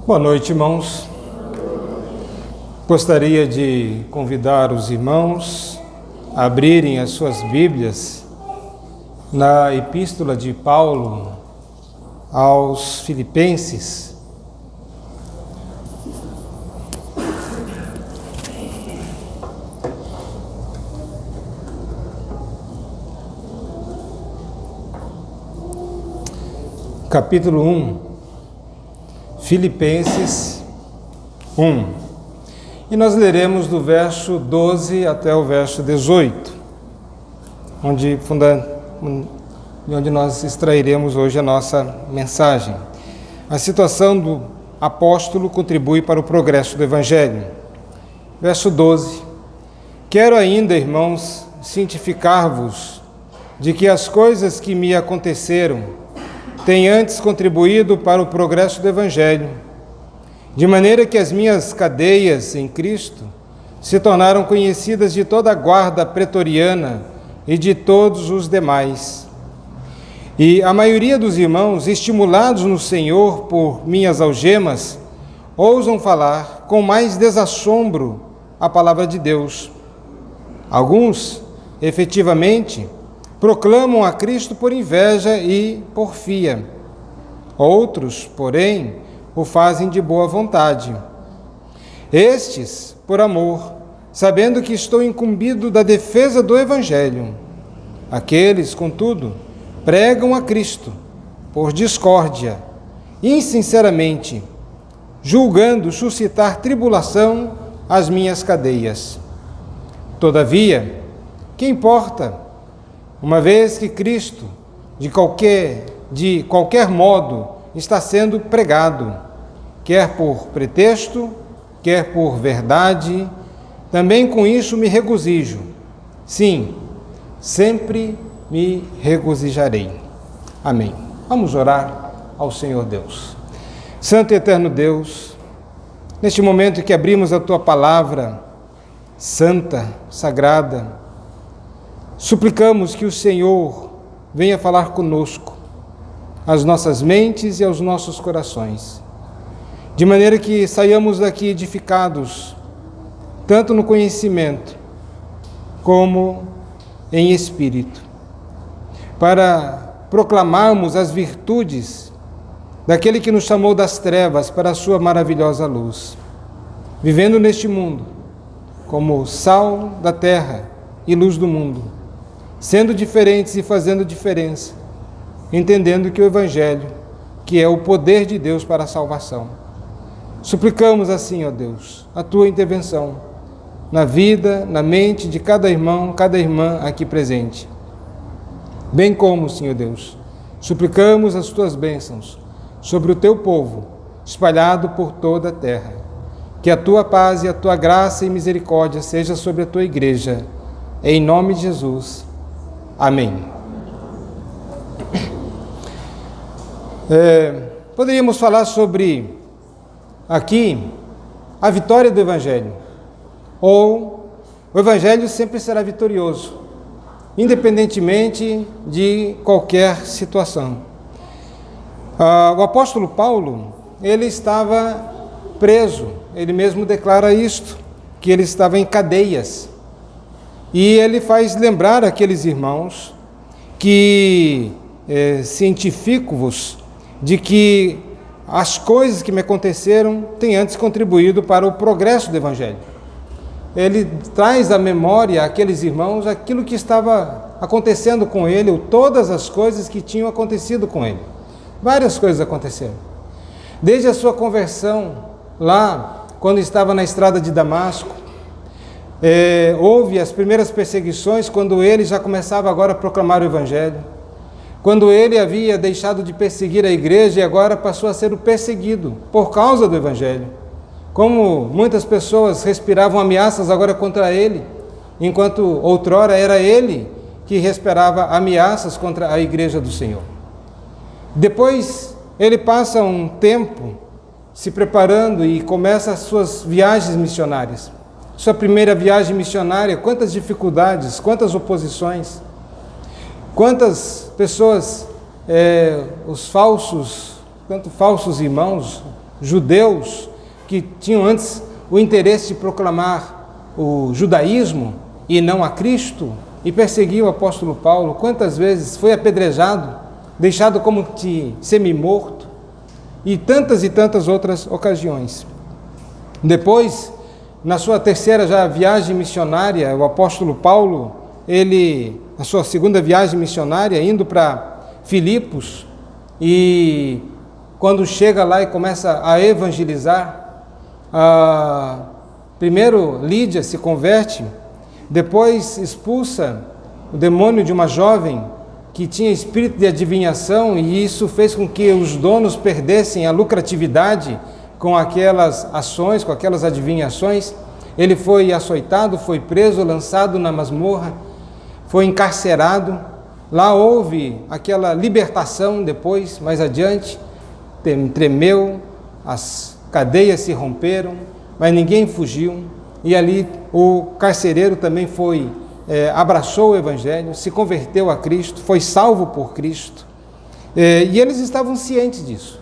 Boa noite, irmãos. Gostaria de convidar os irmãos a abrirem as suas Bíblias na Epístola de Paulo aos Filipenses. Capítulo 1, Filipenses 1. E nós leremos do verso 12 até o verso 18, onde nós extrairemos hoje a nossa mensagem. A situação do apóstolo contribui para o progresso do Evangelho. Verso 12. Quero ainda, irmãos, cientificar-vos de que as coisas que me aconteceram têm antes contribuído para o progresso do Evangelho, de maneira que as minhas cadeias em Cristo se tornaram conhecidas de toda a guarda pretoriana e de todos os demais. E a maioria dos irmãos, estimulados no Senhor por minhas algemas, ousam falar com mais desassombro a palavra de Deus. Alguns, efetivamente, proclamam a Cristo por inveja e porfia. Outros, porém, o fazem de boa vontade. Estes, por amor, sabendo que estou incumbido da defesa do Evangelho. Aqueles, contudo, pregam a Cristo por discórdia, insinceramente, julgando suscitar tribulação às minhas cadeias. Todavia, que importa? Uma vez que Cristo, de qualquer modo, está sendo pregado, quer por pretexto, quer por verdade, também com isso me regozijo. Sim, sempre me regozijarei. Amém. Vamos orar ao Senhor Deus. Santo e eterno Deus, neste momento que abrimos a Tua palavra santa, sagrada, suplicamos que o Senhor venha falar conosco, às nossas mentes e aos nossos corações, de maneira que saiamos daqui edificados, tanto no conhecimento como em espírito, para proclamarmos as virtudes daquele que nos chamou das trevas para a sua maravilhosa luz, vivendo neste mundo como sal da terra e luz do mundo, sendo diferentes e fazendo diferença, entendendo que o Evangelho, que é o poder de Deus para a salvação. Suplicamos assim, ó Deus, a Tua intervenção na vida, na mente de cada irmão, cada irmã aqui presente. Bem como, Senhor Deus, suplicamos as Tuas bênçãos sobre o Teu povo, espalhado por toda a terra. Que a Tua paz e a Tua graça e misericórdia seja sobre a Tua igreja. Em nome de Jesus. Amém. Poderíamos falar sobre, aqui, a vitória do Evangelho. Ou, o Evangelho sempre será vitorioso, independentemente de qualquer situação. O apóstolo Paulo, ele estava preso, ele mesmo declara isto, que ele estava em cadeias. E ele faz lembrar aqueles irmãos que cientifico-vos de que as coisas que me aconteceram têm antes contribuído para o progresso do Evangelho. Ele traz à memória àqueles irmãos aquilo que estava acontecendo com ele, ou todas as coisas que tinham acontecido com ele. Várias coisas aconteceram. Desde a sua conversão lá, quando estava na estrada de Damasco, houve as primeiras perseguições quando ele já começava agora a proclamar o Evangelho, quando ele havia deixado de perseguir a igreja e agora passou a ser o perseguido por causa do Evangelho. Como muitas pessoas respiravam ameaças agora contra ele, enquanto outrora era ele que respirava ameaças contra a igreja do Senhor. Depois ele passa um tempo se preparando e começa as suas viagens missionárias. Sua primeira viagem missionária, quantas dificuldades, quantas oposições, quantas pessoas, tanto falsos irmãos, judeus que tinham antes o interesse de proclamar o judaísmo e não a Cristo, e perseguiu o apóstolo Paulo. Quantas vezes foi apedrejado, deixado como de semi-morto, e tantas outras ocasiões. Depois, na sua terceira já viagem missionária, o apóstolo Paulo, na sua segunda viagem missionária, indo para Filipos, e quando chega lá e começa a evangelizar, primeiro Lídia se converte, depois expulsa o demônio de uma jovem que tinha espírito de adivinhação, e isso fez com que os donos perdessem a lucratividade com aquelas ações, com aquelas adivinhações. Ele foi açoitado, foi preso, lançado na masmorra, foi encarcerado. Lá houve aquela libertação depois, mais adiante, tremeu, as cadeias se romperam, mas ninguém fugiu. E ali o carcereiro também abraçou o Evangelho, se converteu a Cristo, foi salvo por Cristo. E eles estavam cientes disso.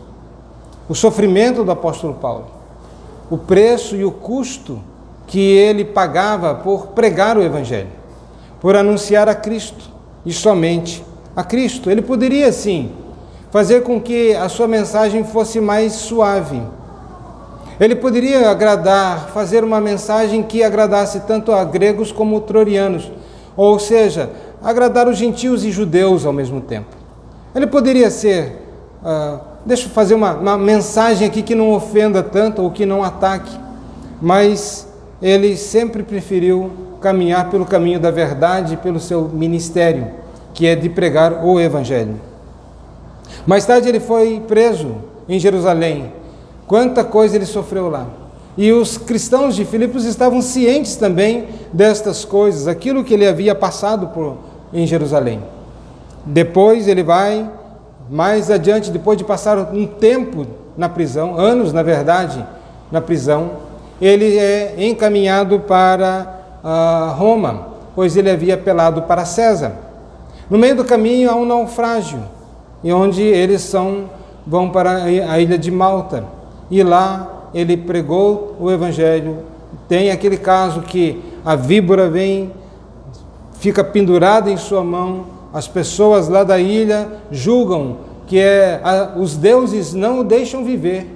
O sofrimento do apóstolo Paulo, o preço e o custo que ele pagava por pregar o Evangelho, por anunciar a Cristo e somente a Cristo. Ele poderia, sim, fazer com que a sua mensagem fosse mais suave. Ele poderia fazer uma mensagem que agradasse tanto a gregos como troianos, ou seja, agradar os gentios e judeus ao mesmo tempo. Ele poderia deixa eu fazer uma mensagem aqui que não ofenda tanto ou que não ataque, mas ele sempre preferiu caminhar pelo caminho da verdade, pelo seu ministério, que é de pregar o Evangelho. Mais tarde ele foi preso em Jerusalém. Quanta coisa ele sofreu lá. E os cristãos de Filipos estavam cientes também destas coisas, aquilo que ele havia passado em Jerusalém. Depois ele vai, mais adiante, depois de passar um tempo na prisão, anos na verdade, na prisão, ele é encaminhado para Roma, pois ele havia apelado para César. No meio do caminho há um naufrágio, e onde eles vão para a ilha de Malta. E lá ele pregou o Evangelho. Tem aquele caso que a víbora vem, fica pendurada em sua mão, as pessoas lá da ilha julgam que os deuses não o deixam viver,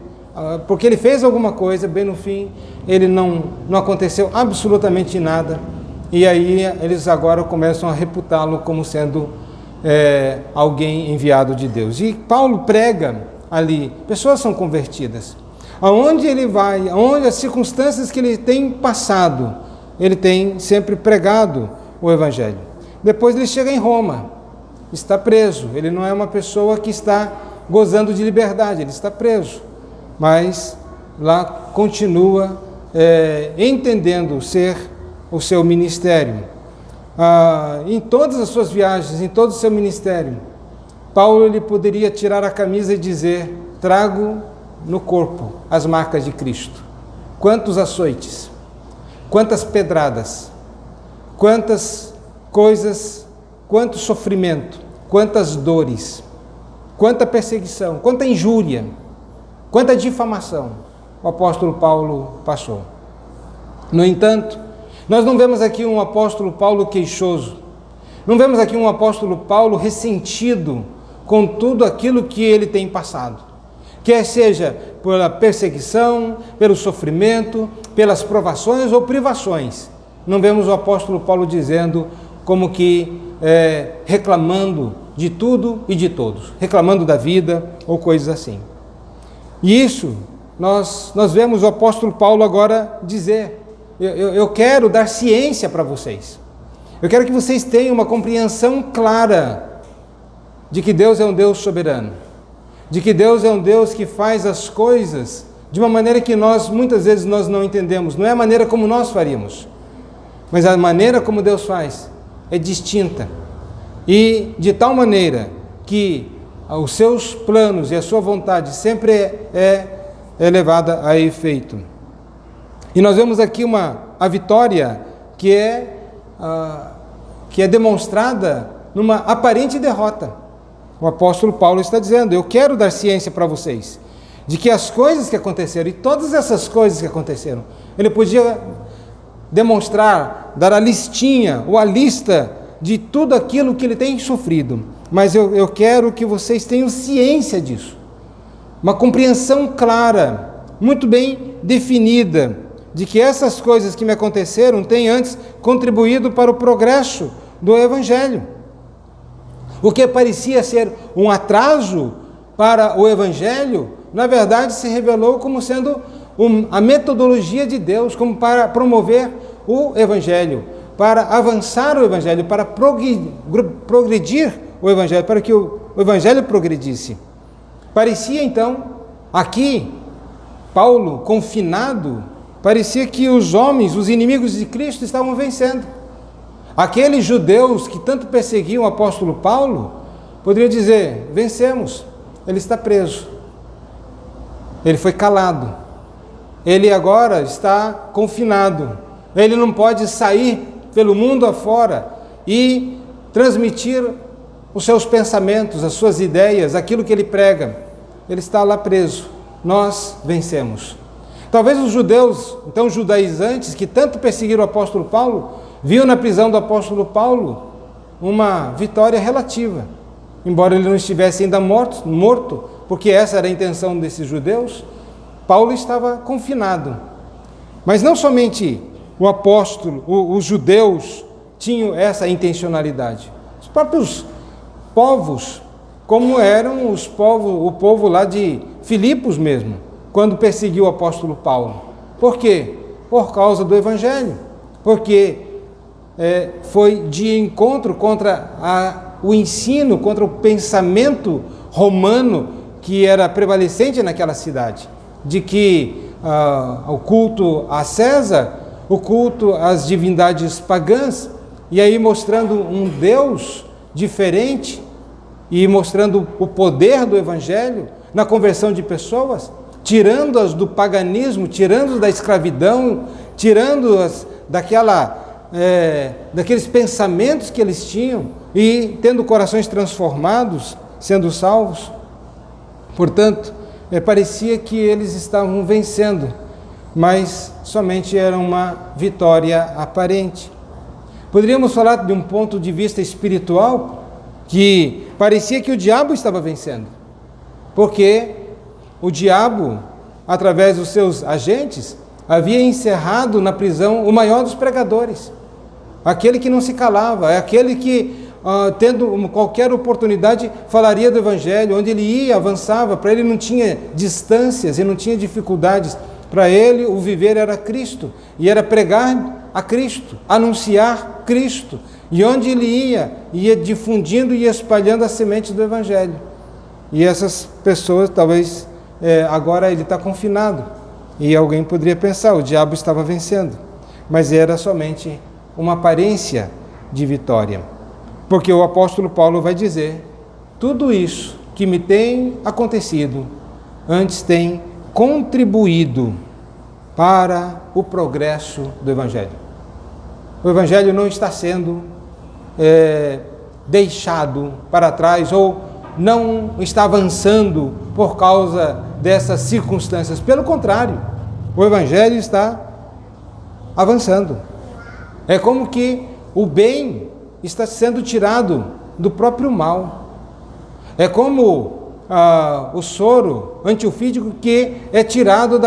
porque ele fez alguma coisa, bem no fim, ele não aconteceu absolutamente nada, e aí eles agora começam a reputá-lo como sendo alguém enviado de Deus. E Paulo prega ali, pessoas são convertidas. Aonde ele vai, aonde as circunstâncias que ele tem passado, ele tem sempre pregado o Evangelho. Depois ele chega em Roma, está preso. Ele não é uma pessoa que está gozando de liberdade, ele está preso. Mas lá continua entendendo ser o seu ministério. Em todas as suas viagens, em todo o seu ministério, Paulo ele poderia tirar a camisa e dizer: trago no corpo as marcas de Cristo. Quantos açoites, quantas pedradas, quantas coisas, quanto sofrimento, quantas dores, quanta perseguição, quanta injúria, quanta difamação o apóstolo Paulo passou. No entanto, nós não vemos aqui um apóstolo Paulo queixoso, não vemos aqui um apóstolo Paulo ressentido com tudo aquilo que ele tem passado, quer seja pela perseguição, pelo sofrimento, pelas provações ou privações. Não vemos o apóstolo Paulo dizendo como que reclamando de tudo e de todos, reclamando da vida ou coisas assim. E isso nós vemos o apóstolo Paulo agora dizer: eu quero dar ciência para vocês, eu quero que vocês tenham uma compreensão clara de que Deus é um Deus soberano, de que Deus é um Deus que faz as coisas de uma maneira que muitas vezes nós não entendemos. Não é a maneira como nós faríamos, mas a maneira como Deus faz é distinta, e de tal maneira que os seus planos e a sua vontade sempre é levada a efeito. E nós vemos aqui a vitória que é demonstrada numa aparente derrota. O apóstolo Paulo está dizendo: eu quero dar ciência para vocês, de que as coisas que aconteceram, e todas essas coisas que aconteceram, ele podia demonstrar, dar a listinha, ou a lista de tudo aquilo que ele tem sofrido. Mas eu quero que vocês tenham ciência disso. Uma compreensão clara, muito bem definida, de que essas coisas que me aconteceram têm antes contribuído para o progresso do Evangelho. O que parecia ser um atraso para o Evangelho, na verdade se revelou como sendo a metodologia de Deus, como para promover o Evangelho, para avançar o Evangelho, para progredir o Evangelho, para que o Evangelho progredisse. Parecia então, aqui, Paulo confinado, parecia que os homens, os inimigos de Cristo estavam vencendo. Aqueles judeus que tanto perseguiam o apóstolo Paulo, poderiam dizer, vencemos, ele está preso, ele foi calado, ele agora está confinado, ele não pode sair pelo mundo afora e transmitir os seus pensamentos, as suas ideias, aquilo que ele prega, ele está lá preso, nós vencemos. Talvez os judeus, então judaizantes, que tanto perseguiram o apóstolo Paulo, viam na prisão do apóstolo Paulo uma vitória relativa, embora ele não estivesse ainda morto, porque essa era a intenção desses judeus. Paulo estava confinado. Mas não somente o apóstolo, os judeus tinham essa intencionalidade. Os próprios povos, como eram o povo lá de Filipos mesmo, quando perseguiu o apóstolo Paulo. Por quê? Por causa do Evangelho. Porque foi de encontro contra o ensino, contra o pensamento romano que era prevalecente naquela cidade, de que o culto a César, o culto às divindades pagãs, e aí mostrando um Deus diferente e mostrando o poder do Evangelho na conversão de pessoas, tirando-as do paganismo, tirando-as da escravidão, tirando-as daqueles pensamentos que eles tinham e tendo corações transformados, sendo salvos. Portanto, parecia que eles estavam vencendo, mas somente era uma vitória aparente. Poderíamos falar de um ponto de vista espiritual, que parecia que o diabo estava vencendo, porque o diabo, através dos seus agentes, havia encerrado na prisão o maior dos pregadores, aquele que não se calava, aquele que, tendo qualquer oportunidade, falaria do Evangelho, onde ele ia, avançava, para ele não tinha distâncias e não tinha dificuldades, para ele o viver era Cristo, e era pregar a Cristo, anunciar Cristo, e onde ele ia difundindo e espalhando a semente do Evangelho. E essas pessoas, talvez, agora ele está confinado, e alguém poderia pensar, o diabo estava vencendo, mas era somente uma aparência de vitória, porque o apóstolo Paulo vai dizer, tudo isso que me tem acontecido, antes tem contribuído para o progresso do Evangelho. O Evangelho não está sendo deixado para trás ou não está avançando por causa dessas circunstâncias. Pelo contrário, o Evangelho está avançando. É como que o bem está sendo tirado do próprio mal. É como o soro antiofídico que é tirado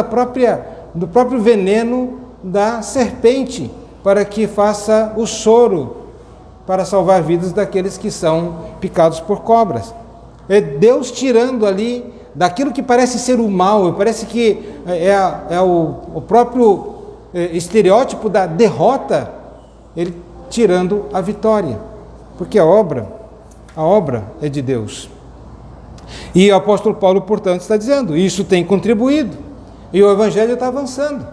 do próprio veneno da serpente, para que faça o soro para salvar vidas daqueles que são picados por cobras. É Deus tirando ali daquilo que parece ser o mal, parece que é o próprio estereótipo da derrota, ele tirando a vitória, porque a obra é de Deus. E o apóstolo Paulo, portanto, está dizendo, isso tem contribuído, e o Evangelho está avançando,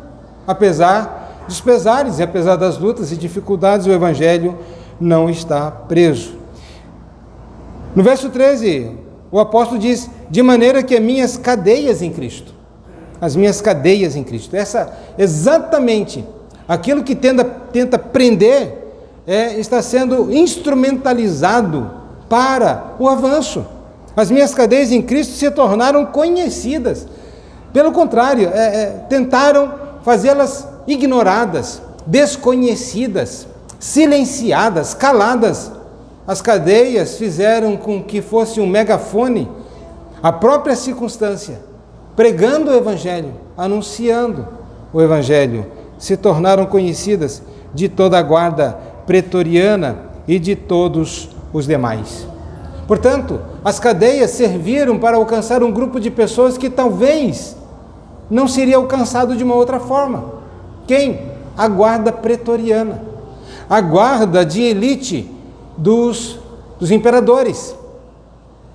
apesar dos pesares, e apesar das lutas e dificuldades, o Evangelho não está preso. No verso 13, o apóstolo diz, de maneira que as minhas cadeias em Cristo, essa exatamente aquilo que tenta prender, está sendo instrumentalizado para o avanço. As minhas cadeias em Cristo se tornaram conhecidas. Pelo contrário, tentaram fazê-las ignoradas, desconhecidas, silenciadas, caladas. As cadeias fizeram com que fosse um megafone, a própria circunstância, pregando o Evangelho, anunciando o Evangelho, se tornaram conhecidas de toda a guarda pretoriana e de todos os demais. Portanto, as cadeias serviram para alcançar um grupo de pessoas que talvez não seria alcançado de uma outra forma. Quem? A guarda pretoriana, a guarda de elite dos imperadores,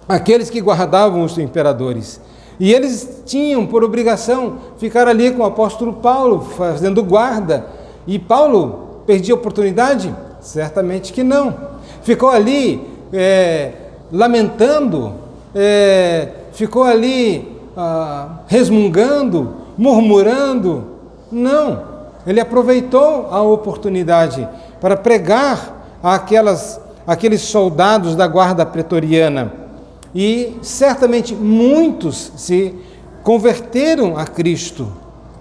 aqueles que guardavam os imperadores. E eles tinham por obrigação ficar ali com o apóstolo Paulo, fazendo guarda. E Paulo perdia a oportunidade? Certamente que não. Ficou ali lamentando, ficou ali resmungando, murmurando. Não, ele aproveitou a oportunidade para pregar aqueles soldados da guarda pretoriana. E certamente muitos se converteram a Cristo.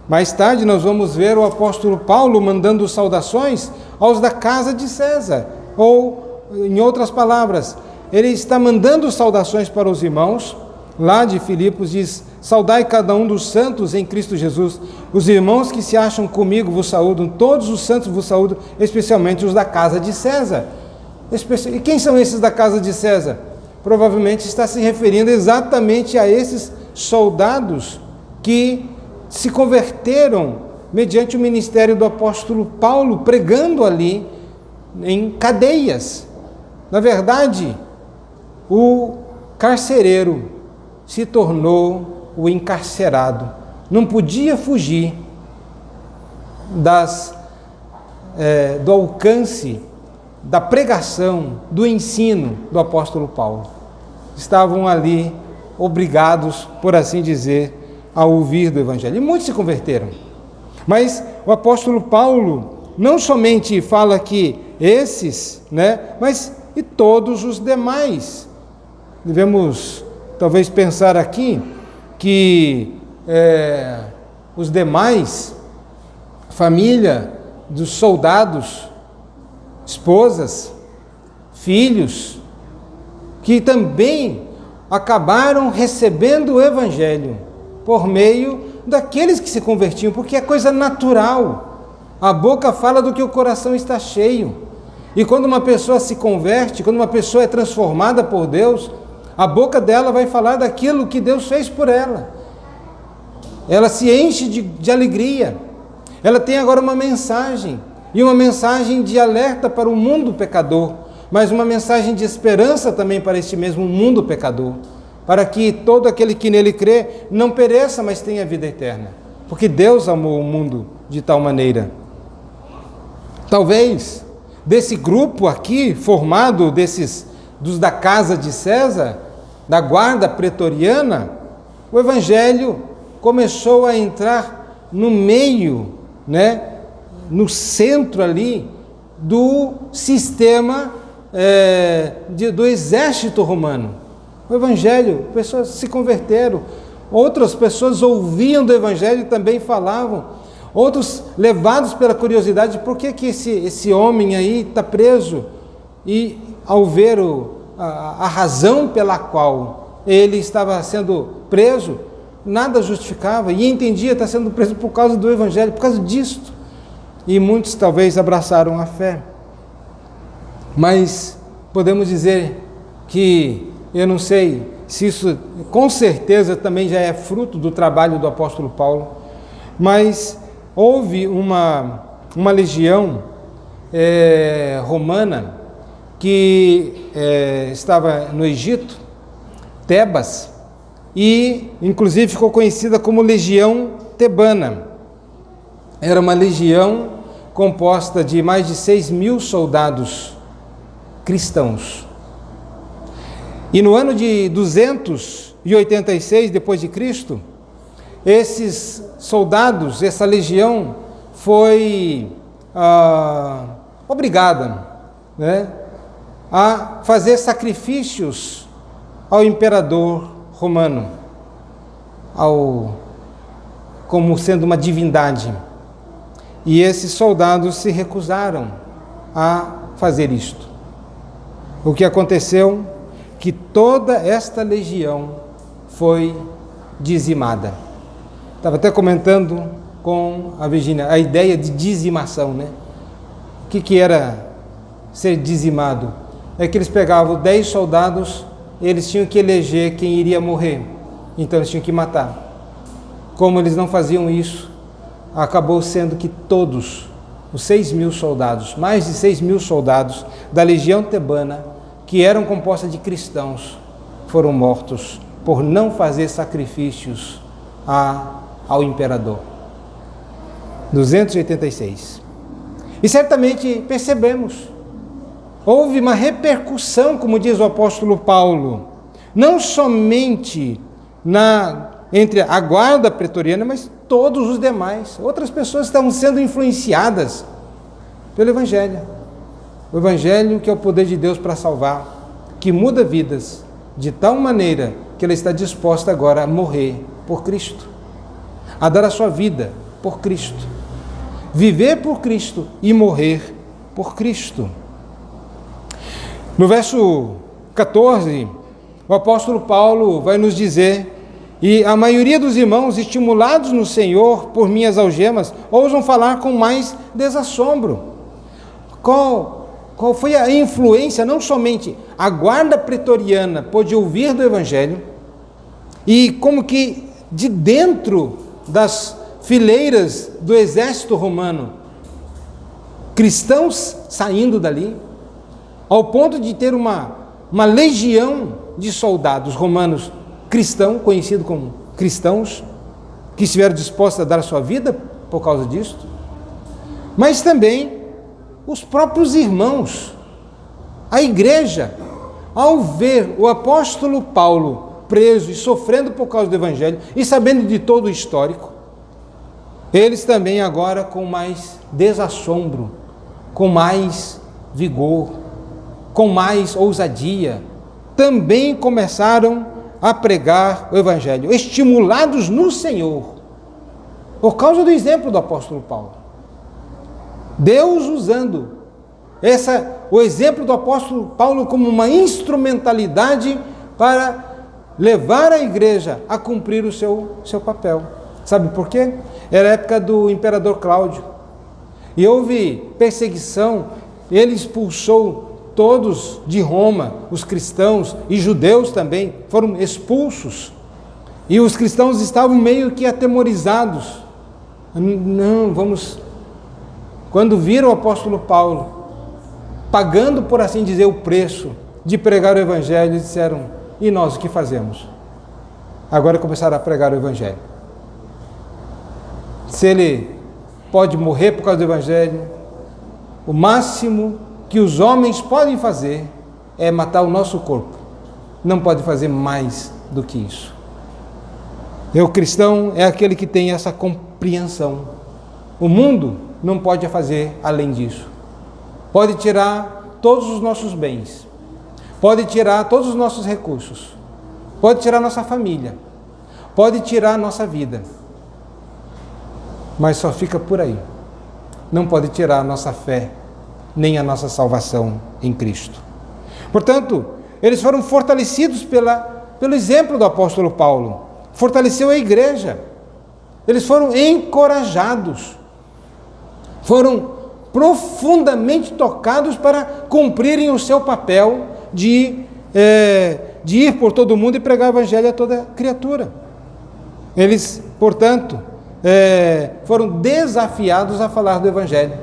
Mais tarde nós vamos ver o apóstolo Paulo mandando saudações aos da casa de César. Ou, em outras palavras, ele está mandando saudações para os irmãos. Lá de Filipos diz: saudai cada um dos santos em Cristo Jesus. Os irmãos que se acham comigo vos saúdam, todos os santos vos saúdam, especialmente os da casa de César. E quem são esses da casa de César? Provavelmente está se referindo exatamente a esses soldados que se converteram mediante o ministério do apóstolo Paulo, pregando ali em cadeias. Na verdade, o carcereiro se tornou o encarcerado. Não podia fugir do alcance da pregação, do ensino do apóstolo Paulo. Estavam ali obrigados, por assim dizer, a ouvir do Evangelho. E muitos se converteram. Mas o apóstolo Paulo não somente fala que esses, mas e todos os demais. Devemos talvez pensar aqui que os demais, família dos soldados, esposas, filhos, que também acabaram recebendo o Evangelho por meio daqueles que se convertiam, porque é coisa natural. A boca fala do que o coração está cheio. E quando uma pessoa se converte, quando uma pessoa é transformada por Deus, a boca dela vai falar daquilo que Deus fez por ela. Ela se enche de alegria. Ela tem agora uma mensagem. E uma mensagem de alerta para o mundo pecador, mas uma mensagem de esperança também para este mesmo mundo pecador, para que todo aquele que nele crê não pereça, mas tenha vida eterna, porque Deus amou o mundo de tal maneira. Talvez desse grupo aqui, formado dos da casa de César, da guarda pretoriana, o Evangelho começou a entrar no meio, no centro ali do sistema do exército romano. O Evangelho, pessoas se converteram, outras pessoas ouviam do Evangelho e também falavam, outros levados pela curiosidade, por que esse homem aí está preso? E ao ver a razão pela qual ele estava sendo preso, nada justificava, e entendia, está sendo preso por causa do Evangelho, por causa disto. E muitos talvez abraçaram a fé. Mas podemos dizer que, eu não sei se isso com certeza também já é fruto do trabalho do apóstolo Paulo, mas houve uma legião romana que estava no Egito, Tebas, e inclusive ficou conhecida como Legião Tebana. Era uma legião composta de mais de 6.000 soldados cristãos. E no ano de 286 depois de Cristo, esses soldados, essa legião foi obrigada, a fazer sacrifícios ao imperador romano, ao como sendo uma divindade. E esses soldados se recusaram a fazer isto. O que aconteceu? Que toda esta legião foi dizimada. Estava até comentando com a Virgínia a ideia de dizimação, né? O que era ser dizimado? É que eles pegavam 10 soldados, eles tinham que eleger quem iria morrer, então eles tinham que matar. Como eles não faziam isso, acabou sendo que todos os 6.000 soldados, mais de 6.000 soldados da legião tebana, que eram compostas de cristãos, foram mortos por não fazer sacrifícios ao imperador. 286. E certamente percebemos, houve uma repercussão, como diz o apóstolo Paulo, não somente entre a guarda pretoriana, mas todos os demais. Outras pessoas estavam sendo influenciadas pelo Evangelho. O Evangelho, que é o poder de Deus para salvar, que muda vidas de tal maneira que ela está disposta agora a morrer por Cristo, a dar a sua vida por Cristo, viver por Cristo e morrer por Cristo. No verso 14, o apóstolo Paulo vai nos dizer: e a maioria dos irmãos, estimulados no Senhor por minhas algemas, ousam falar com mais desassombro. Qual foi a influência? Não somente a guarda pretoriana pôde ouvir do Evangelho, e como que de dentro das fileiras do exército romano, cristãos saindo dali, ao ponto de ter uma legião de soldados romanos cristãos, conhecidos como cristãos, que estiveram dispostos a dar a sua vida por causa disso, mas também os próprios irmãos, a igreja, ao ver o apóstolo Paulo preso e sofrendo por causa do Evangelho, e sabendo de todo o histórico, eles também agora com mais desassombro, com mais vigor, com mais ousadia, também começaram a pregar o Evangelho, estimulados no Senhor, por causa do exemplo do apóstolo Paulo. Deus usando o exemplo do apóstolo Paulo como uma instrumentalidade para levar a igreja a cumprir o seu papel. Sabe por quê? Era a época do imperador Cláudio, e houve perseguição, ele expulsou todos de Roma, os cristãos e judeus também foram expulsos, e os cristãos estavam meio que atemorizados. Quando viram o apóstolo Paulo pagando, por assim dizer, o preço de pregar o Evangelho, disseram: e nós o que fazemos? Agora começaram a pregar o Evangelho. Se ele pode morrer por causa do Evangelho, o máximo que os homens podem fazer é matar o nosso corpo. Não pode fazer mais do que isso. O cristão é aquele que tem essa compreensão. O mundo não pode fazer além disso. Pode tirar todos os nossos bens, pode tirar todos os nossos recursos, pode tirar nossa família, pode tirar a nossa vida, mas só fica por aí. Não pode tirar a nossa fé, nem a nossa salvação em Cristo. Portanto, eles foram fortalecidos pelo exemplo do apóstolo Paulo, fortaleceu a igreja, eles foram encorajados, foram profundamente tocados para cumprirem o seu papel de ir por todo mundo e pregar o Evangelho a toda criatura. Eles, portanto, foram desafiados a falar do Evangelho,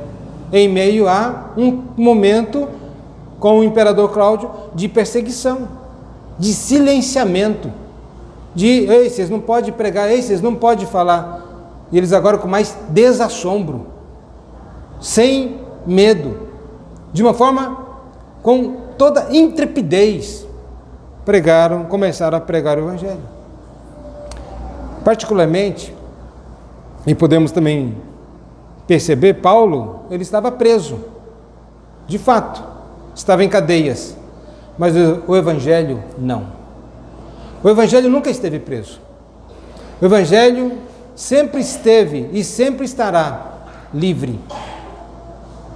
em meio a um momento, com o imperador Cláudio, de perseguição, de silenciamento, ei, vocês não podem pregar, ei, vocês não podem falar. E eles agora com mais desassombro, sem medo, de uma forma com toda intrepidez, começaram a pregar o Evangelho. Particularmente, e podemos também perceber, Paulo, ele estava preso, de fato, estava em cadeias, mas o Evangelho não. O Evangelho nunca esteve preso. O Evangelho sempre esteve e sempre estará livre,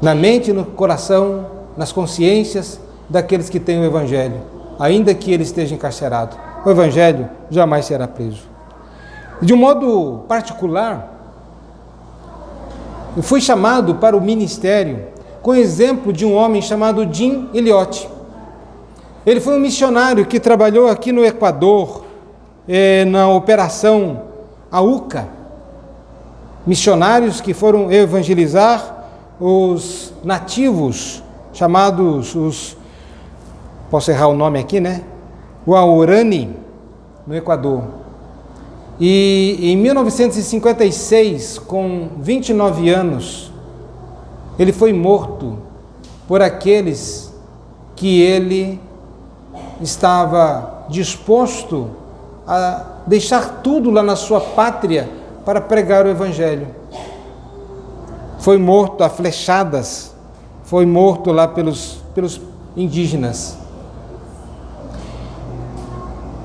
na mente, no coração, nas consciências daqueles que têm o Evangelho, ainda que ele esteja encarcerado. O Evangelho jamais será preso. De um modo particular, eu fui chamado para o ministério com o exemplo de um homem chamado Jim Elliot. Ele foi um missionário que trabalhou aqui no Equador, na operação AUCA, missionários que foram evangelizar os nativos, chamados posso errar o nome aqui, né? Guarani, no Equador. E em 1956, com 29 anos, ele foi morto por aqueles que ele estava disposto a deixar tudo lá na sua pátria para pregar o Evangelho. Foi morto a flechadas, foi morto lá pelos indígenas.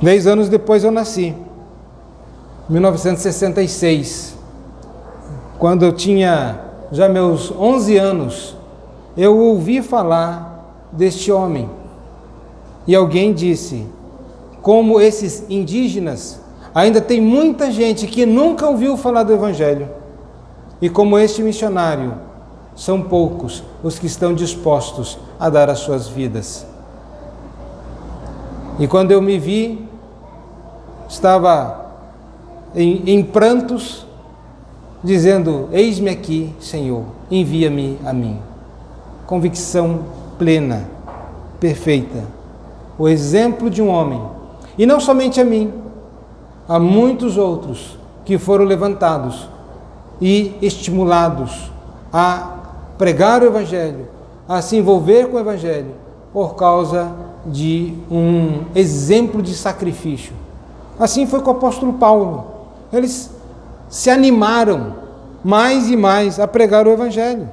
10 anos depois eu nasci, 1966, quando eu tinha já meus 11 anos, eu ouvi falar deste homem, e alguém disse, como esses indígenas, ainda tem muita gente que nunca ouviu falar do Evangelho, e como este missionário, são poucos os que estão dispostos a dar as suas vidas. E quando eu me vi, estava em prantos, dizendo, eis-me aqui, Senhor, envia-me a mim. Convicção plena, perfeita. O exemplo de um homem, e não somente a mim, há muitos outros que foram levantados e estimulados a pregar o Evangelho, a se envolver com o Evangelho, por causa de um exemplo de sacrifício. Assim foi com o apóstolo Paulo. Eles se animaram mais e mais a pregar o Evangelho.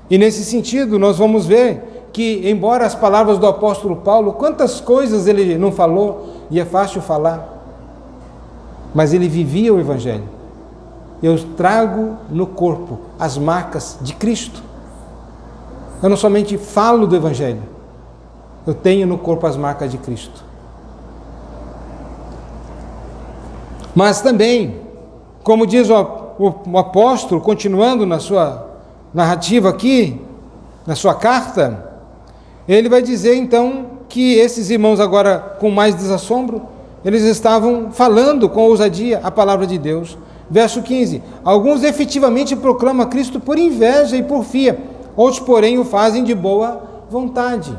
E nesse sentido, nós vamos ver que, embora as palavras do apóstolo Paulo, quantas coisas ele não falou, e é fácil falar, mas ele vivia o Evangelho. Eu trago no corpo as marcas de Cristo. Eu não somente falo do Evangelho, eu tenho no corpo as marcas de Cristo. Mas também, como diz o apóstolo, continuando na sua narrativa aqui, na sua carta, ele vai dizer então que esses irmãos agora, com mais desassombro, eles estavam falando com ousadia a palavra de Deus. Verso 15, alguns efetivamente proclamam Cristo por inveja e porfia, outros porém o fazem de boa vontade.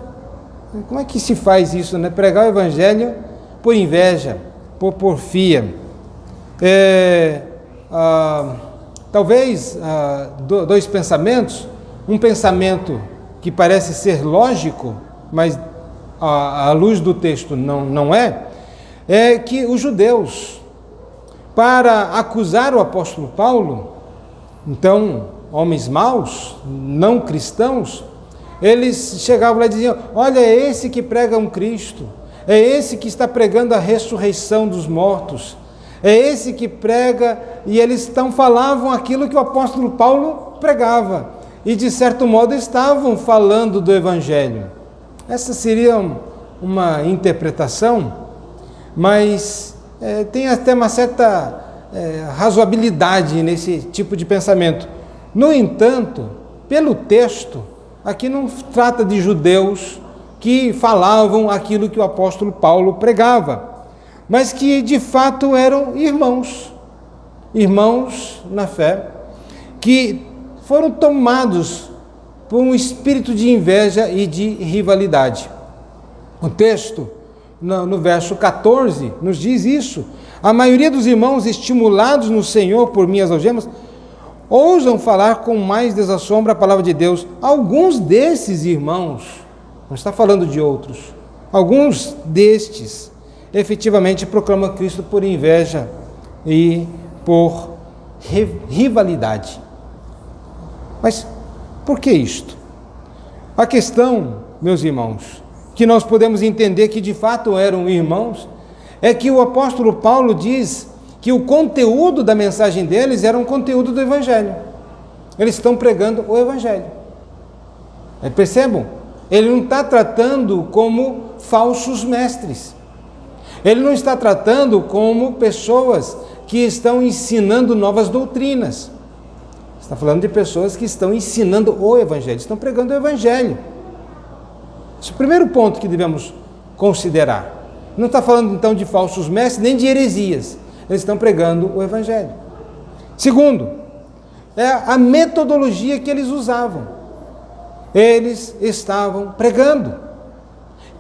Como é que se faz isso, né? Pregar o Evangelho por inveja, por porfia. Talvez dois pensamentos, um pensamento que parece ser lógico, mas à luz do texto não é que os judeus, para acusar o apóstolo Paulo, então, homens maus, não cristãos, eles chegavam lá e diziam, olha, é esse que prega um Cristo, é esse que está pregando a ressurreição dos mortos, é esse que prega, e eles falavam aquilo que o apóstolo Paulo pregava, e de certo modo estavam falando do Evangelho. Essa seria uma interpretação, mas tem até uma certa razoabilidade nesse tipo de pensamento. No entanto, pelo texto, aqui não trata de judeus que falavam aquilo que o apóstolo Paulo pregava, mas que de fato eram irmãos na fé, que foram tomados por um espírito de inveja e de rivalidade. O texto, no verso 14, nos diz isso. A maioria dos irmãos, estimulados no Senhor por minhas algemas, ousam falar com mais desassombro a palavra de Deus. Alguns desses irmãos, não está falando de outros, alguns destes efetivamente proclamam Cristo por inveja e por rivalidade. Mas por que isto? A questão, meus irmãos, que nós podemos entender que de fato eram irmãos, é que o apóstolo Paulo diz que o conteúdo da mensagem deles era um conteúdo do Evangelho. Eles estão pregando o Evangelho. Percebam? Ele não está tratando como falsos mestres. Ele não está tratando como pessoas que estão ensinando novas doutrinas. Está falando de pessoas que estão ensinando o Evangelho, estão pregando o Evangelho. Esse é o primeiro ponto que devemos considerar. Não está falando então de falsos mestres, nem de heresias. Eles estão pregando o Evangelho. Segundo, é a metodologia que eles usavam. Eles estavam pregando,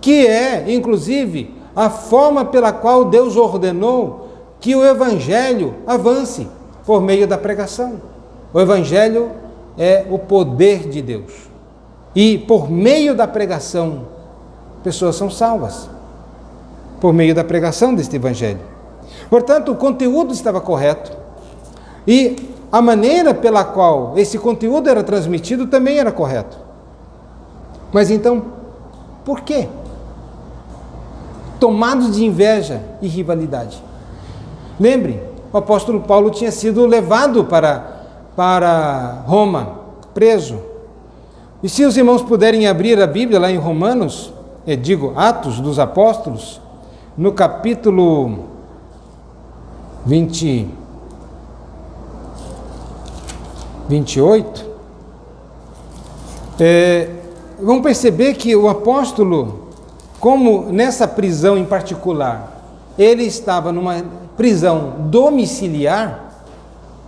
que é, inclusive, a forma pela qual Deus ordenou que o Evangelho avance por meio da pregação. O Evangelho é o poder de Deus. E por meio da pregação, pessoas são salvas. Por meio da pregação deste Evangelho. Portanto, o conteúdo estava correto. E a maneira pela qual esse conteúdo era transmitido também era correto. Mas então, por quê? Tomados de inveja e rivalidade. Lembre, o apóstolo Paulo tinha sido levado para Roma, preso. E se os irmãos puderem abrir a Bíblia lá em Romanos, Atos dos Apóstolos, no capítulo 28, vão perceber que o apóstolo, como nessa prisão em particular, ele estava numa prisão domiciliar,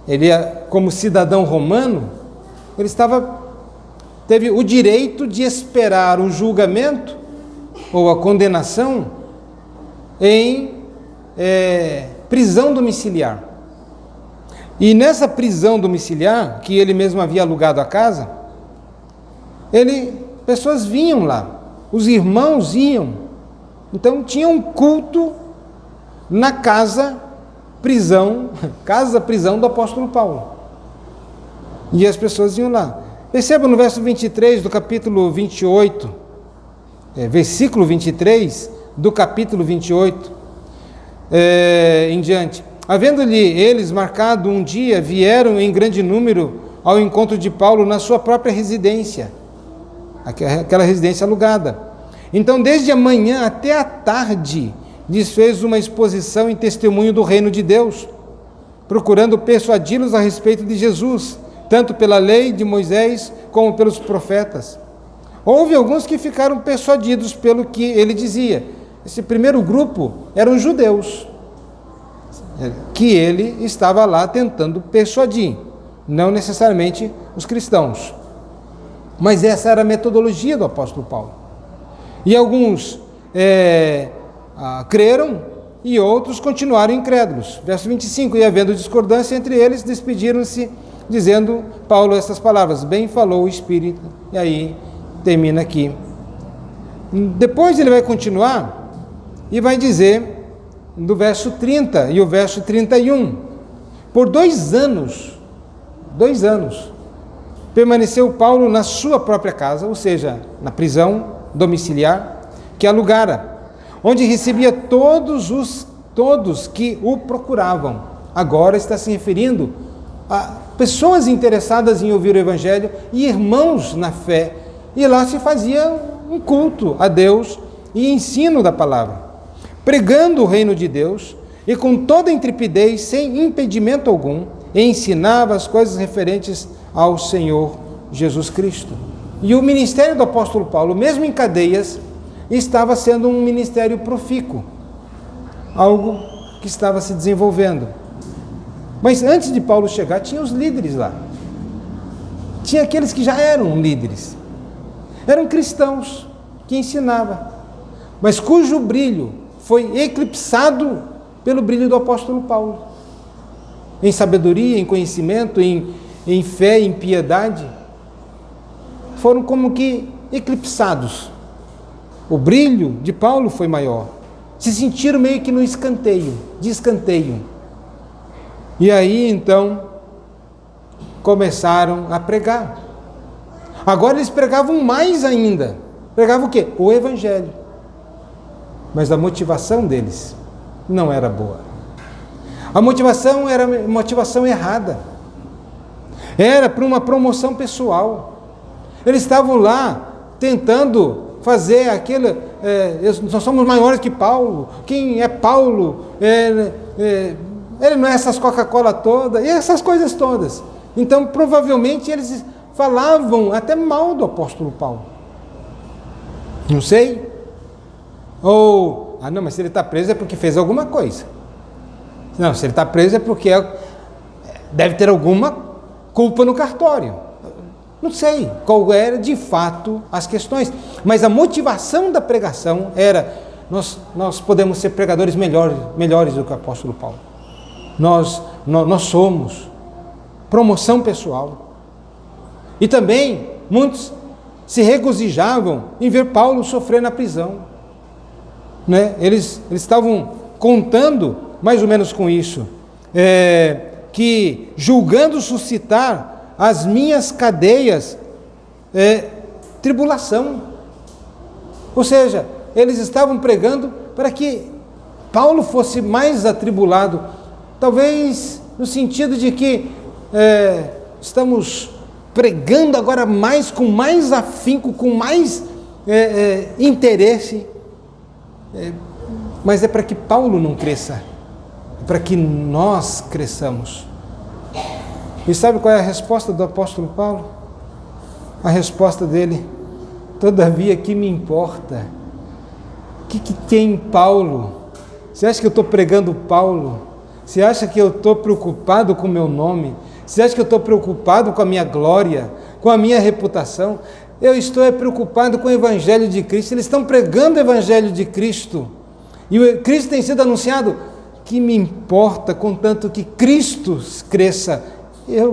ele, como cidadão romano, ele teve o direito de esperar o julgamento ou a condenação em prisão domiciliar. E nessa prisão domiciliar, que ele mesmo havia alugado a casa, pessoas vinham lá, os irmãos iam, então tinha um culto na casa-prisão do apóstolo Paulo. E as pessoas iam lá. Perceba no verso 23 do capítulo 28, versículo 23 do capítulo 28 em diante. Havendo-lhe eles marcado um dia, vieram em grande número ao encontro de Paulo na sua própria residência, aquela residência alugada. Então, desde a manhã até a tarde, lhes fez uma exposição em testemunho do reino de Deus, procurando persuadi-los a respeito de Jesus, tanto pela lei de Moisés como pelos profetas. Houve alguns que ficaram persuadidos pelo que ele dizia. Esse primeiro grupo eram judeus, que ele estava lá tentando persuadir, não necessariamente os cristãos. Mas essa era a metodologia do apóstolo Paulo. E alguns creram e outros continuaram incrédulos. Verso 25, e havendo discordância entre eles, despediram-se, dizendo Paulo essas palavras, bem falou o Espírito, e aí termina aqui. Depois ele vai continuar e vai dizer, do verso 30 e o verso 31, por 2 anos, permaneceu Paulo na sua própria casa, ou seja, na prisão domiciliar que alugara, onde recebia todos que o procuravam. Agora está se referindo a pessoas interessadas em ouvir o Evangelho e irmãos na fé, e lá se fazia um culto a Deus e ensino da palavra, pregando o reino de Deus, e com toda intrepidez, sem impedimento algum, ensinava as coisas referentes ao Senhor Jesus Cristo. E o ministério do apóstolo Paulo, mesmo em cadeias, estava sendo um ministério profícuo, algo que estava se desenvolvendo. Mas antes de Paulo chegar, tinha os líderes lá. Tinha aqueles que já eram líderes. Eram cristãos que ensinavam, mas cujo brilho foi eclipsado pelo brilho do apóstolo Paulo. Em sabedoria, em conhecimento, em fé, em piedade. Foram como que eclipsados. O brilho de Paulo foi maior. Se sentiram meio que no de escanteio. E aí, então, começaram a pregar. Agora eles pregavam mais ainda. Pregavam o quê? O Evangelho. Mas a motivação deles não era boa. A motivação era motivação errada. Era para uma promoção pessoal. Eles estavam lá tentando fazer aquilo, nós somos maiores que Paulo. Quem é Paulo? Ele não é essas Coca-Cola todas, e essas coisas todas. Então, provavelmente, eles falavam até mal do apóstolo Paulo. Não sei. Ou, não, mas se ele está preso é porque fez alguma coisa. Não, se ele está preso é porque deve ter alguma culpa no cartório. Não sei qual era de fato as questões, mas a motivação da pregação era: nós podemos ser pregadores melhores do que o apóstolo Paulo. Nós somos promoção pessoal. E também muitos se regozijavam em ver Paulo sofrer na prisão, né? Eles estavam contando mais ou menos com isso, que julgando suscitar as minhas cadeias tribulação. Ou seja, eles estavam pregando para que Paulo fosse mais atribulado, talvez no sentido de que estamos pregando agora com mais afinco, com mais interesse, mas é para que Paulo não cresça, é para que nós cresçamos. E sabe qual é a resposta do apóstolo Paulo? A resposta dele: todavia que me importa? O que tem Paulo? Você acha que eu estou pregando Paulo? Você acha que eu estou preocupado com o meu nome? Você acha que eu estou preocupado com a minha glória, com a minha reputação? Eu estou preocupado com o Evangelho de Cristo. Eles estão pregando o Evangelho de Cristo. E o Cristo tem sido anunciado. Que me importa, contanto que Cristo cresça.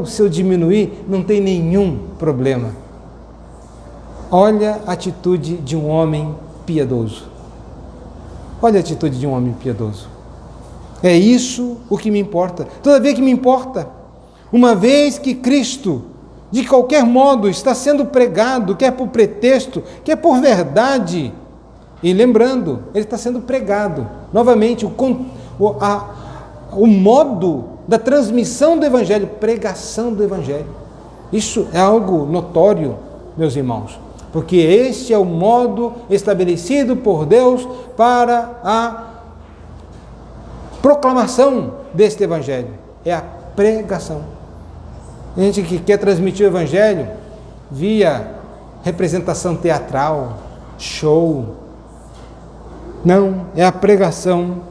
Se eu diminuir, não tem nenhum problema. Olha a atitude de um homem piedoso. Olha a atitude de um homem piedoso. É isso o que me importa. Todavia que me importa. Uma vez que Cristo, de qualquer modo, está sendo pregado, quer por pretexto, quer por verdade. E lembrando, ele está sendo pregado. Novamente, o modo da transmissão do Evangelho, pregação do Evangelho. Isso é algo notório, meus irmãos, porque este é o modo estabelecido por Deus para a proclamação deste Evangelho. É a pregação. Gente que quer transmitir o Evangelho via representação teatral, show. Não, é a pregação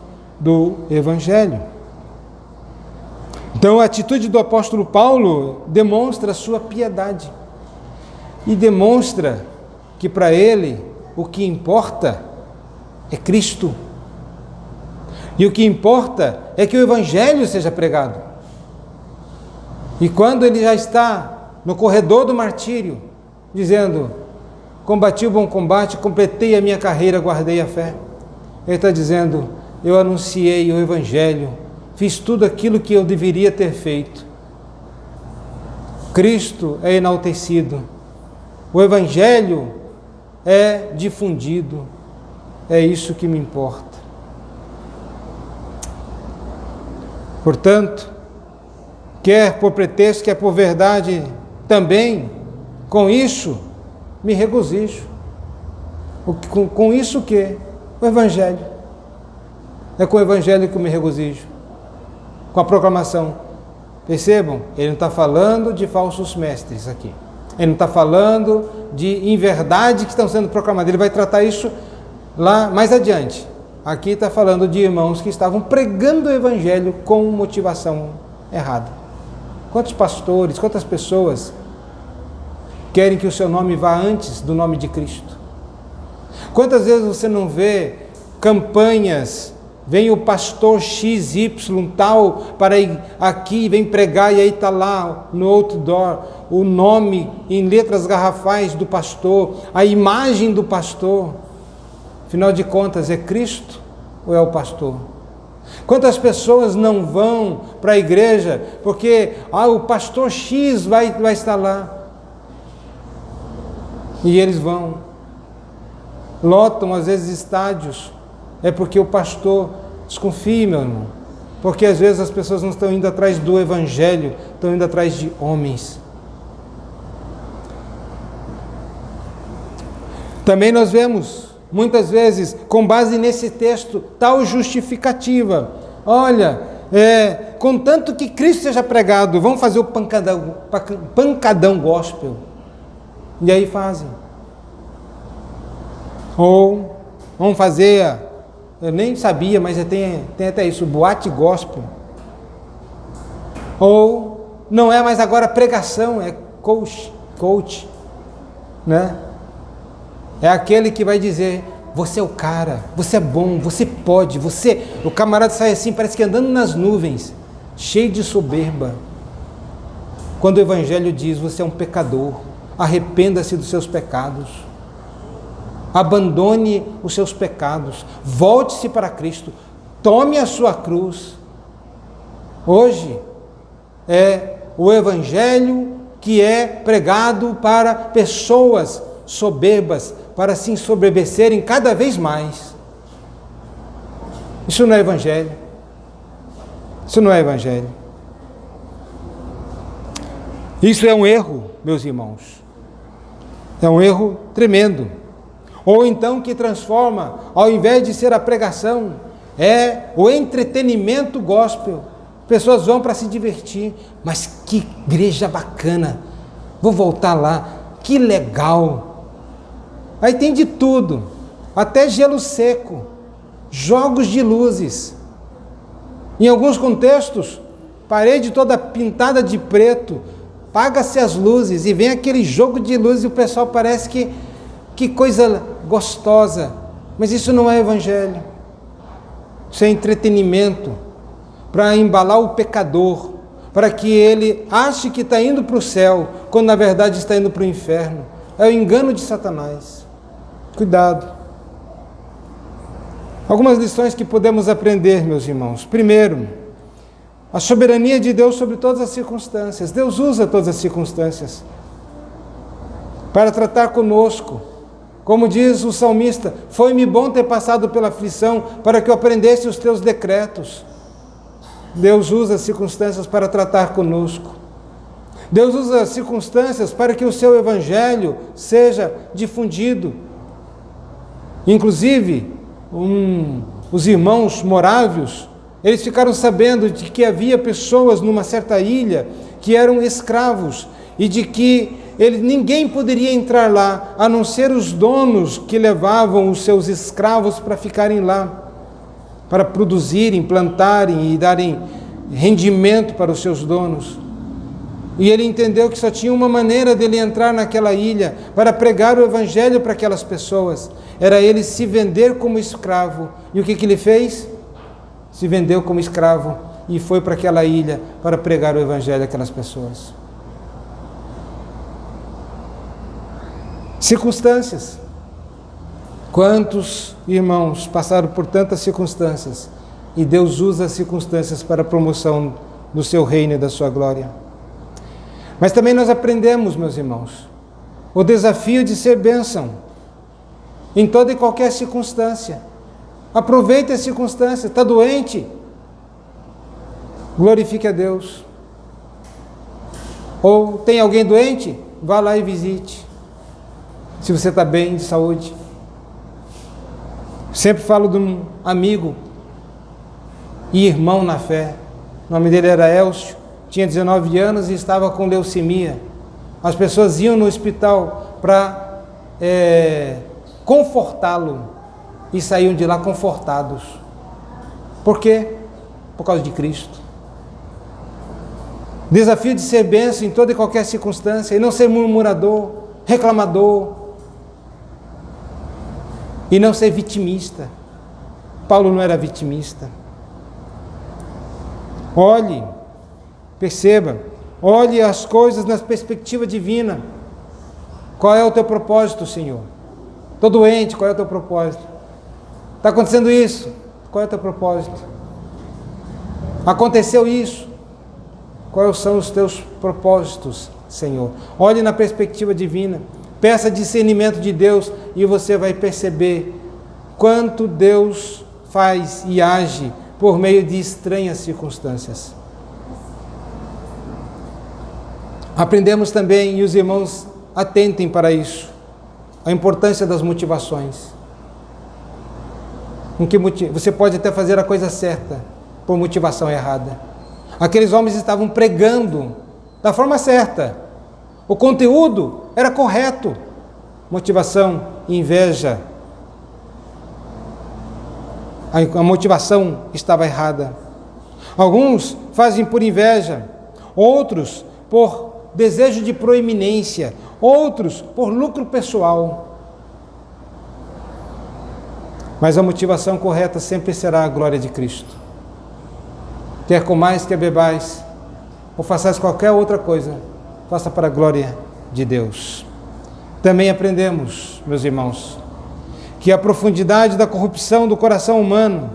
do Evangelho. Então, a atitude do apóstolo Paulo demonstra a sua piedade e demonstra que para ele o que importa é Cristo. E o que importa é que o Evangelho seja pregado. E quando ele já está no corredor do martírio, dizendo: combati o bom combate, completei a minha carreira, guardei a fé. Ele está dizendo: eu anunciei o Evangelho, fiz tudo aquilo que eu deveria ter feito. Cristo é enaltecido, o Evangelho é difundido, é isso que me importa. Portanto, quer por pretexto, quer por verdade, também, com isso, me regozijo. Com isso o quê? O Evangelho. É com o Evangelho que eu me regozijo. Com a proclamação. Percebam, ele não está falando de falsos mestres aqui. Ele não está falando de inverdade que estão sendo proclamadas. Ele vai tratar isso lá mais adiante. Aqui está falando de irmãos que estavam pregando o Evangelho com motivação errada. Quantos pastores, quantas pessoas querem que o seu nome vá antes do nome de Cristo? Quantas vezes você não vê campanhas, vem o pastor XY tal para ir aqui, vem pregar, e aí está lá no outdoor o nome em letras garrafais do pastor, a imagem do pastor. Afinal de contas, é Cristo ou é o pastor? Quantas pessoas não vão para a igreja porque o pastor X vai estar lá? E eles vão, lotam às vezes estádios, é porque o pastor, desconfie, meu irmão, Porque às vezes as pessoas não estão indo atrás do Evangelho, estão indo atrás de homens. Também nós vemos, muitas vezes, com base nesse texto, tal justificativa. Olha, contanto que Cristo seja pregado, vamos fazer o pancadão gospel. E aí fazem. Ou vamos fazer, eu nem sabia, mas tem até isso, boate gospel. Ou não é mais agora pregação, é coach, né? É aquele que vai dizer, você é o cara, você é bom, você pode, o camarada sai assim, parece que andando nas nuvens, cheio de soberba. Quando o Evangelho diz, você é um pecador, arrependa-se dos seus pecados, abandone os seus pecados, volte-se para Cristo, tome a sua cruz. Hoje é o Evangelho que é pregado para pessoas soberbas, para se ensoberbecerem cada vez mais. Isso não é Evangelho. Isso não é Evangelho. Isso é um erro, meus irmãos. É um erro tremendo. Ou então que transforma, ao invés de ser a pregação, é o entretenimento gospel. Pessoas vão para se divertir. Mas que igreja bacana. Vou voltar lá. Que legal. Aí tem de tudo, até gelo seco, jogos de luzes. Em alguns contextos, parede toda pintada de preto, apaga-se as luzes e vem aquele jogo de luzes e o pessoal parece que coisa gostosa. Mas isso não é Evangelho. Isso é entretenimento para embalar o pecador, para que ele ache que está indo para o céu, quando na verdade está indo para o inferno. É o engano de Satanás. Cuidado. Algumas lições que podemos aprender, meus irmãos. Primeiro, a soberania de Deus sobre todas as circunstâncias. Deus usa todas as circunstâncias para tratar conosco. Como diz o salmista, foi-me bom ter passado pela aflição para que eu aprendesse os teus decretos. Deus usa as circunstâncias para tratar conosco. Deus usa as circunstâncias para que o seu Evangelho seja difundido. Inclusive, os irmãos morávios, eles ficaram sabendo de que havia pessoas numa certa ilha que eram escravos e de que ninguém poderia entrar lá, a não ser os donos que levavam os seus escravos para ficarem lá, para produzirem, plantarem e darem rendimento para os seus donos. E ele entendeu que só tinha uma maneira dele entrar naquela ilha para pregar o Evangelho para aquelas pessoas. Era ele se vender como escravo. E o que ele fez? Se vendeu como escravo e foi para aquela ilha para pregar o Evangelho àquelas pessoas. Circunstâncias. Quantos irmãos passaram por tantas circunstâncias e Deus usa as circunstâncias para a promoção do seu reino e da sua glória. Mas também nós aprendemos, meus irmãos, o desafio de ser bênção em toda e qualquer circunstância. Aproveite a circunstância. Está doente? Glorifique a Deus. Ou tem alguém doente? Vá lá e visite. Se você está bem de saúde. Sempre falo de um amigo e irmão na fé. O nome dele era Elcio. Tinha 19 anos e estava com leucemia. As pessoas iam no hospital para confortá-lo e saíam de lá confortados. Por quê? Por causa de Cristo. Desafio de ser bênção em toda e qualquer circunstância e não ser murmurador, reclamador e não ser vitimista. Paulo não era vitimista. Olhe, perceba, olhe as coisas na perspectiva divina. Qual é o teu propósito, Senhor? Estou doente, qual é o teu propósito? Está acontecendo isso, qual é o teu propósito? Aconteceu isso, quais são os teus propósitos, Senhor? Olhe na perspectiva divina, peça discernimento de Deus e você vai perceber quanto Deus faz e age por meio de estranhas circunstâncias. Aprendemos também, e os irmãos atentem para isso, a importância das motivações. Você pode até fazer a coisa certa por motivação errada. Aqueles homens estavam pregando da forma certa. O conteúdo era correto. Motivação, inveja. A motivação estava errada. Alguns fazem por inveja, outros por desejo de proeminência, outros por lucro pessoal. Mas a motivação correta sempre será a glória de Cristo. Quer comais, quer bebais, ou façais qualquer outra coisa, faça para a glória de Deus. Também aprendemos, meus irmãos, que a profundidade da corrupção do coração humano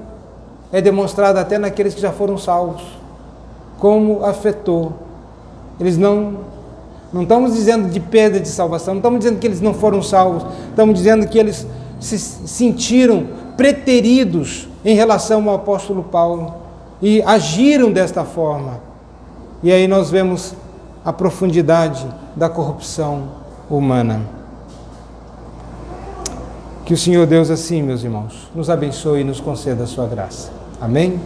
é demonstrada até naqueles que já foram salvos. Como afetou. Eles não estamos dizendo de perda de salvação, não estamos dizendo que eles não foram salvos, estamos dizendo que eles se sentiram preteridos em relação ao apóstolo Paulo e agiram desta forma. E aí nós vemos a profundidade da corrupção humana. Que o Senhor Deus assim, meus irmãos, nos abençoe e nos conceda a sua graça. Amém?